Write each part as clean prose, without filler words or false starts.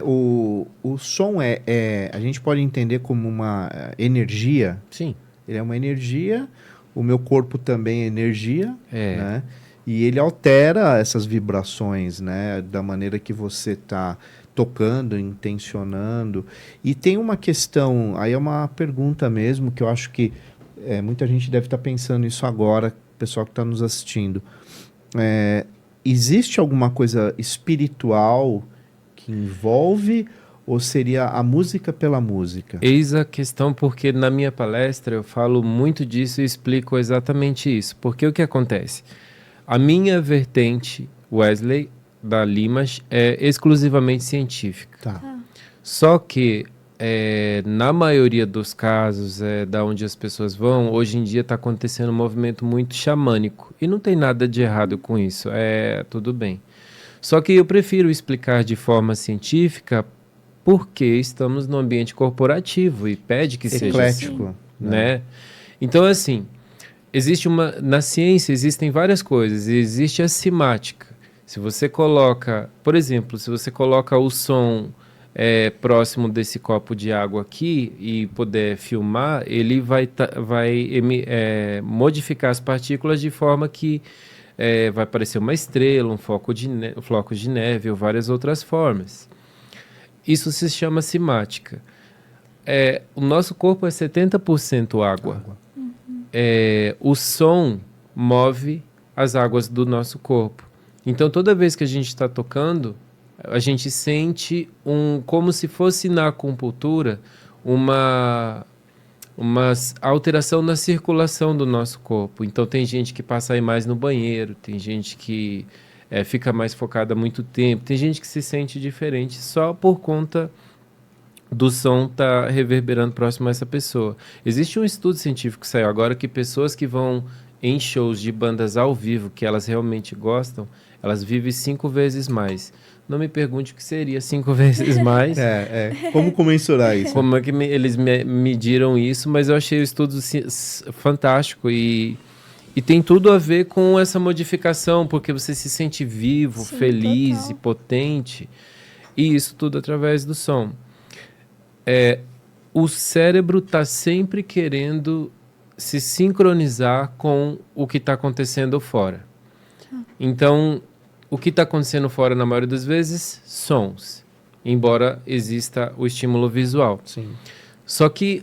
O som a gente pode entender como uma energia. Sim. Ele é uma energia, o meu corpo também é energia, É. né? E ele altera essas vibrações, né? Da maneira que você está tocando, intencionando. E tem uma questão, aí é uma pergunta mesmo, que eu acho que muita gente deve estar pensando isso agora, o pessoal que está nos assistindo. Existe alguma coisa espiritual que envolve, ou seria a música pela música? Eis a questão, porque na minha palestra eu falo muito disso e explico exatamente isso. Porque o que acontece? A minha vertente, Wesley, da Limas, é exclusivamente científica. Tá. Só que, na maioria dos casos, da onde as pessoas vão, hoje em dia está acontecendo um movimento muito xamânico. E não tem nada de errado com isso, tudo bem. Só que eu prefiro explicar de forma científica porque estamos no ambiente corporativo e pede que seja assim, Eclético, né? Então, assim, na ciência existem várias coisas. Existe a simática. Se você coloca, por exemplo, se você coloca o som próximo desse copo de água aqui e puder filmar, ele vai modificar as partículas de forma que vai parecer uma estrela, um floco de neve ou várias outras formas. Isso se chama cimática. O nosso corpo é 70% água. O som move as águas do nosso corpo. Então, toda vez que a gente está tocando, a gente sente como se fosse na acupuntura uma alteração na circulação do nosso corpo. Então, tem gente que passa aí mais no banheiro, tem gente que fica mais focada há muito tempo, tem gente que se sente diferente só por conta do som estar reverberando próximo a essa pessoa. Existe um estudo científico que saiu agora que pessoas que vão em shows de bandas ao vivo, que elas realmente gostam, elas vivem 5 vezes mais. Não me pergunte o que seria 5 vezes mais. Como comensurar isso? Como é que eles mediram isso, mas eu achei o estudo fantástico e tem tudo a ver com essa modificação, porque você se sente vivo, Sim, feliz total. e potente, e isso tudo através do som. O cérebro está sempre querendo se sincronizar com o que está acontecendo fora. Então, o que está acontecendo fora, na maioria das vezes, sons, embora exista o estímulo visual. Sim. Só que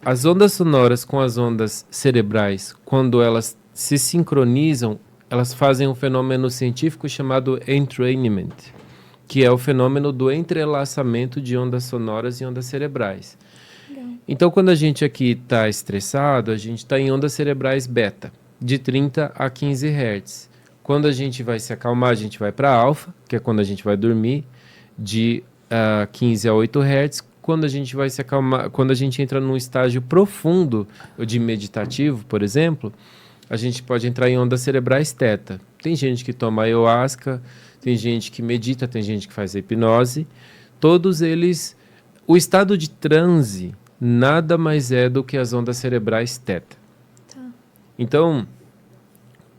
as ondas sonoras com as ondas cerebrais, quando elas se sincronizam, elas fazem um fenômeno científico chamado entrainment, que é o fenômeno do entrelaçamento de ondas sonoras e ondas cerebrais. Legal. Então, quando a gente aqui está estressado, a gente está em ondas cerebrais beta, de 30 a 15 Hz. Quando a gente vai se acalmar, a gente vai para alfa, que é quando a gente vai dormir, de 15 a 8 Hz. Quando a gente vai se acalmar, quando a gente entra num estágio profundo de meditativo, por exemplo, a gente pode entrar em ondas cerebrais teta. Tem gente que toma ayahuasca, tem gente que medita, tem gente que faz hipnose. Todos eles, o estado de transe nada mais é do que as ondas cerebrais teta. Tá. Então,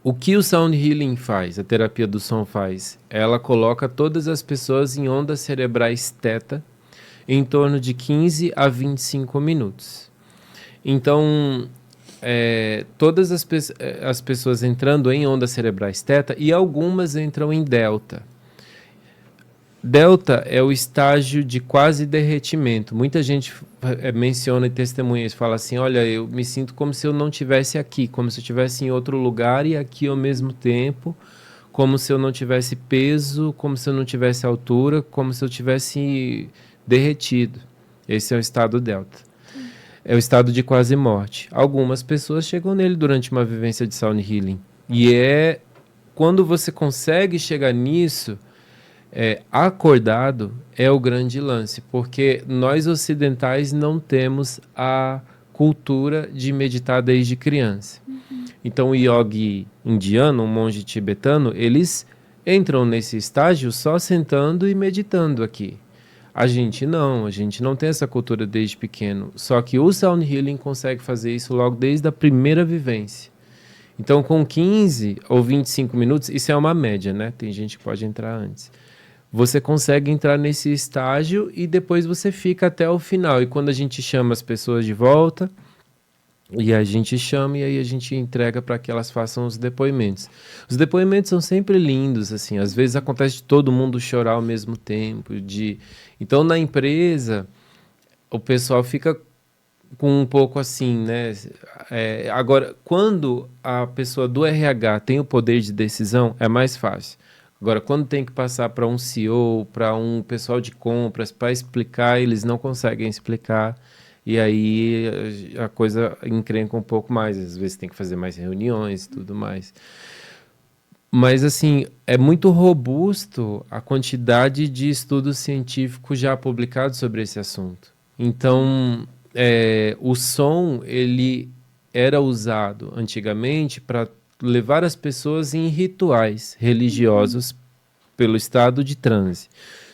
o que o Sound Healing faz, a terapia do som faz? Ela coloca todas as pessoas em ondas cerebrais teta em torno de 15 a 25 minutos. Então, todas as pessoas entrando em ondas cerebrais teta e algumas entram em delta. Delta é o estágio de quase derretimento. Muita gente menciona e testemunha isso, fala assim, olha, eu me sinto como se eu não estivesse aqui, como se eu estivesse em outro lugar e aqui ao mesmo tempo, como se eu não tivesse peso, como se eu não tivesse altura, como se eu tivesse derretido. Esse é o estado delta. É o estado de quase morte. Algumas pessoas chegam nele durante uma vivência de sound healing. E quando você consegue chegar nisso, acordado, é o grande lance. Porque nós ocidentais não temos a cultura de meditar desde criança. Então o yogi indiano, um monge tibetano, eles entram nesse estágio só sentando e meditando aqui. A gente não tem essa cultura desde pequeno. Só que o Sound Healing consegue fazer isso logo desde a primeira vivência. Então, com 15 ou 25 minutos, isso é uma média, né? Tem gente que pode entrar antes. você consegue entrar nesse estágio e depois você fica até o final. E quando a gente chama as pessoas de volta, e a gente chama e aí a gente entrega para que elas façam os depoimentos. Os depoimentos são sempre lindos, assim. Às vezes acontece de todo mundo chorar ao mesmo tempo. Então, na empresa, o pessoal fica com um pouco assim, né? Agora, quando a pessoa do RH tem o poder de decisão, é mais fácil. Agora, quando tem que passar para um CEO, para um pessoal de compras, para explicar, eles não conseguem explicar. E aí a coisa encrenca um pouco mais. Às vezes tem que fazer mais reuniões e tudo mais. Mas, assim, é muito robusto a quantidade de estudos científicos já publicados sobre esse assunto. Então, o som, ele era usado antigamente para levar as pessoas em rituais religiosos pelo estado de transe.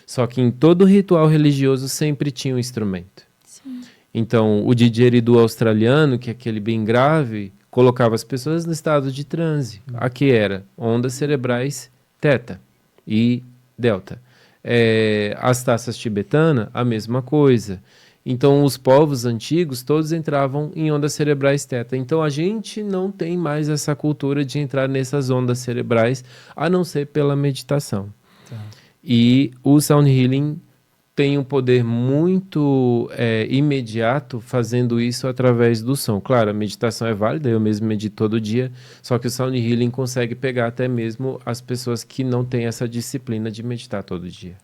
Só que em todo ritual religioso sempre tinha um instrumento. Sim. Então, o didgeridoo australiano, que é aquele bem grave, colocava as pessoas no estado de transe. Aqui era ondas cerebrais teta e delta. As taças tibetanas, a mesma coisa. Então, os povos antigos, todos entravam em ondas cerebrais teta. Então, a gente não tem mais essa cultura de entrar nessas ondas cerebrais, a não ser pela meditação. Tá. E o Sound Healing tem um poder muito imediato fazendo isso através do som. Claro, a meditação é válida, eu mesmo medito todo dia, só que o Sound Healing consegue pegar até mesmo as pessoas que não têm essa disciplina de meditar todo dia.